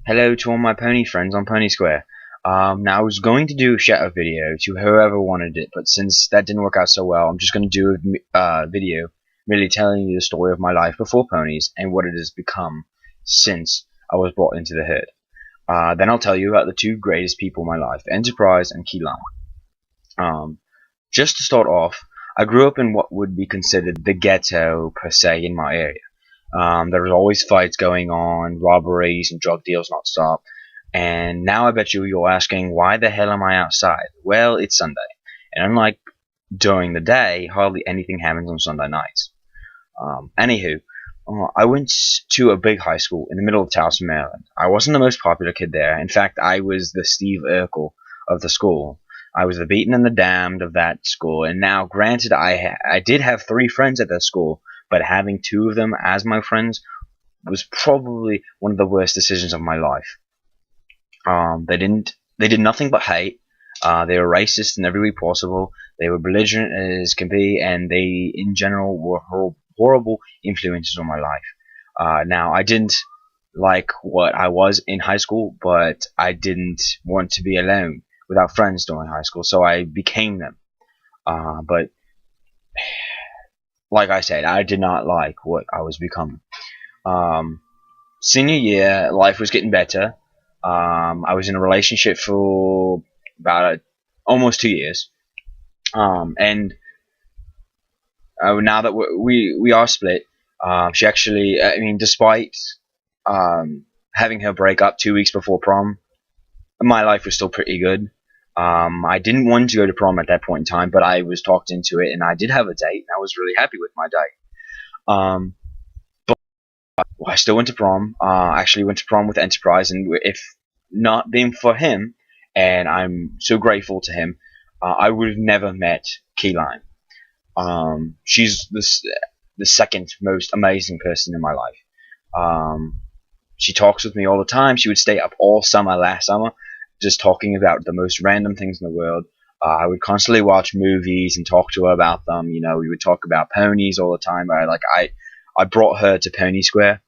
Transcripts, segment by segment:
Hello to all my pony friends on Pony Square. Now I was going to do a shout out video to whoever wanted it, but since that didn't work out so well, I'm just going to do a video really telling you the story of my life before ponies and what it has become since I was brought into the herd. Then I'll tell you about the two greatest people in my life, Enterprise and Key Lime. Just to start off, I grew up in what would be considered the ghetto per se in my area. There was always fights going on, robberies and drug deals not stop. And now I bet you're asking, why the hell am I outside? Well, it's Sunday, and unlike during the day, hardly anything happens on Sunday nights. Anywho, I went to a big high school in the middle of Towson, Maryland. I wasn't the most popular kid there. In fact, I was the Steve Urkel of the school. I was the beaten and the damned of that school. And now, granted, I did have 3 friends at that school, but having 2 of them as my friends was probably one of the worst decisions of my life. They did nothing but hate. They were racist in every way possible. They were belligerent as can be, and they, in general, were horrible influences on my life. Now, I didn't like what I was in high school, but I didn't want to be alone without friends during high school, so I became them. But like I said, I did not like what I was becoming. Senior year, life was getting better. I was in a relationship for about almost 2 years, and now that we are split, she actually, I mean, despite having her break up 2 weeks before prom, my life was still pretty good. I didn't want to go to prom at that point in time, but I was talked into it, and I did have a date, and I was really happy with my date. But I still went to prom. Actually went to prom with Enterprise, and if not been for him, and I'm so grateful to him, I would have never met Key Lime. She's the second most amazing person in my life. She talks with me all the time. She would stay up all summer last summer, just talking about the most random things in the world. I would constantly watch movies and talk to her about them. You know, we would talk about ponies all the time. I brought her to Pony Square,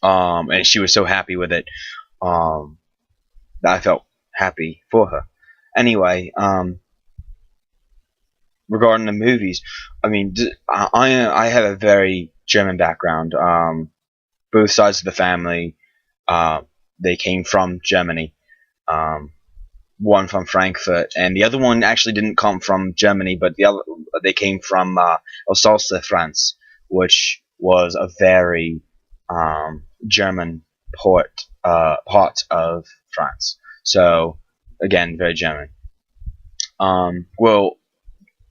and she was so happy with it that I felt happy for her. Anyway, regarding the movies, I mean, I have a very German background. Both sides of the family, they came from Germany. One from Frankfurt, and the other one actually didn't come from Germany, but they came from Alsace, France, which was a very German part of France. So again, very German. Well,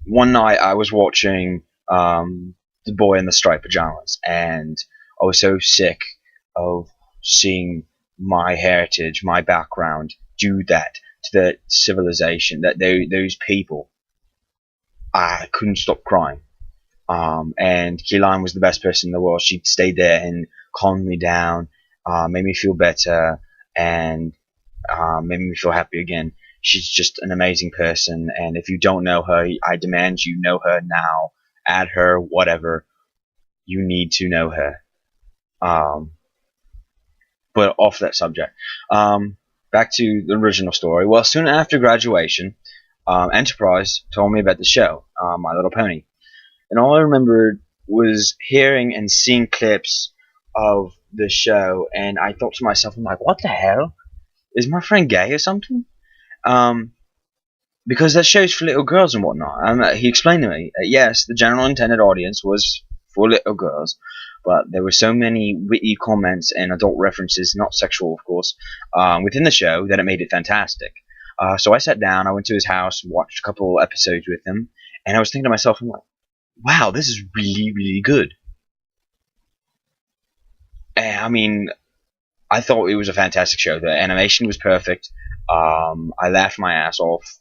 one night I was watching The Boy in the Striped Pajamas, and I was so sick of seeing my heritage, my background, do that to the civilization, that those people. I couldn't stop crying. And Keelan was the best person in the world. She'd stay there and calmed me down, made me feel better, and made me feel happy again. She's just an amazing person, and if you don't know her, I demand you know her now. Add her, whatever. You need to know her. But off that subject, back to the original story. Well, soon after graduation, Enterprise told me about the show, My Little Pony, and all I remembered was hearing and seeing clips of the show, and I thought to myself, I'm like, what the hell? Is my friend gay or something? Because that show's for little girls and whatnot. He explained to me, yes, the general intended audience was for little girls, but there were so many witty comments and adult references, not sexual of course, within the show that it made it fantastic. So I sat down, I went to his house, watched a couple episodes with him, and I was thinking to myself, I'm like, wow, this is really, really good. And, I mean, I thought it was a fantastic show. The animation was perfect. I laughed my ass off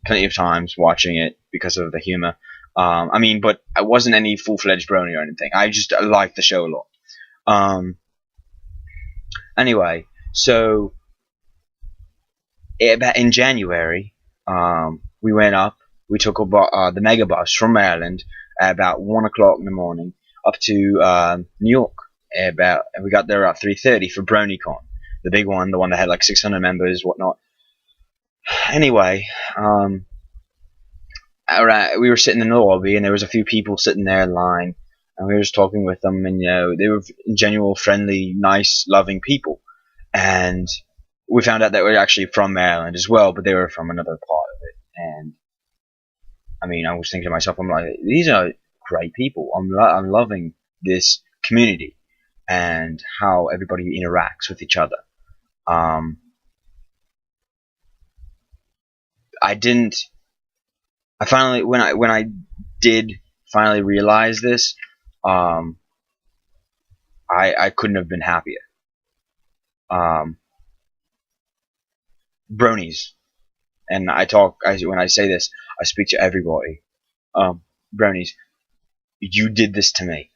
plenty of times watching it because of the humor. I mean, but I wasn't any full-fledged brony or anything. I just liked the show a lot. Anyway, so in January, we went up. We took the mega bus from Maryland at about 1 o'clock in the morning up to New York. And we got there at 3:30 for BronyCon. the big one, the one that had like 600 members, whatnot. Anyway, we were sitting in the lobby, and there was a few people sitting there in line, and we were just talking with them, and they were genuine, friendly, nice, loving people, and we found out that they were actually from Maryland as well, but they were from another part of it. And I mean, I was thinking to myself, I'm like, these are great people. I'm loving this community and how everybody interacts with each other. I didn't. I finally, when I did finally realize this, I couldn't have been happier. Bronies, and when I say this, I speak to everybody. Bronies, you did this to me.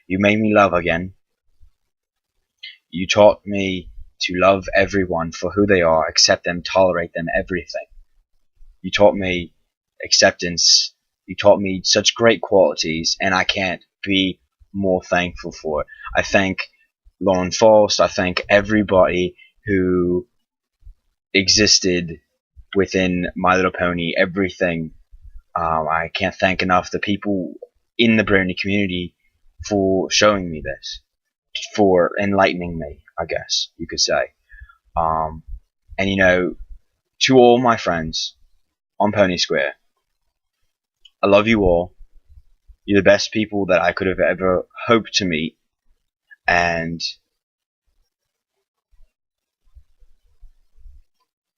You made me love again. You taught me to love everyone for who they are, accept them, tolerate them, everything. You taught me acceptance. You taught me such great qualities, and I can't be more thankful for it. I thank Lauren Faust. I thank everybody who existed within My Little Pony, everything. I can't thank enough the people in the Brony community for showing me this, for enlightening me, I guess you could say. And to all my friends on Pony Square, I love you all. You're the best people that I could have ever hoped to meet, and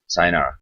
sayonara.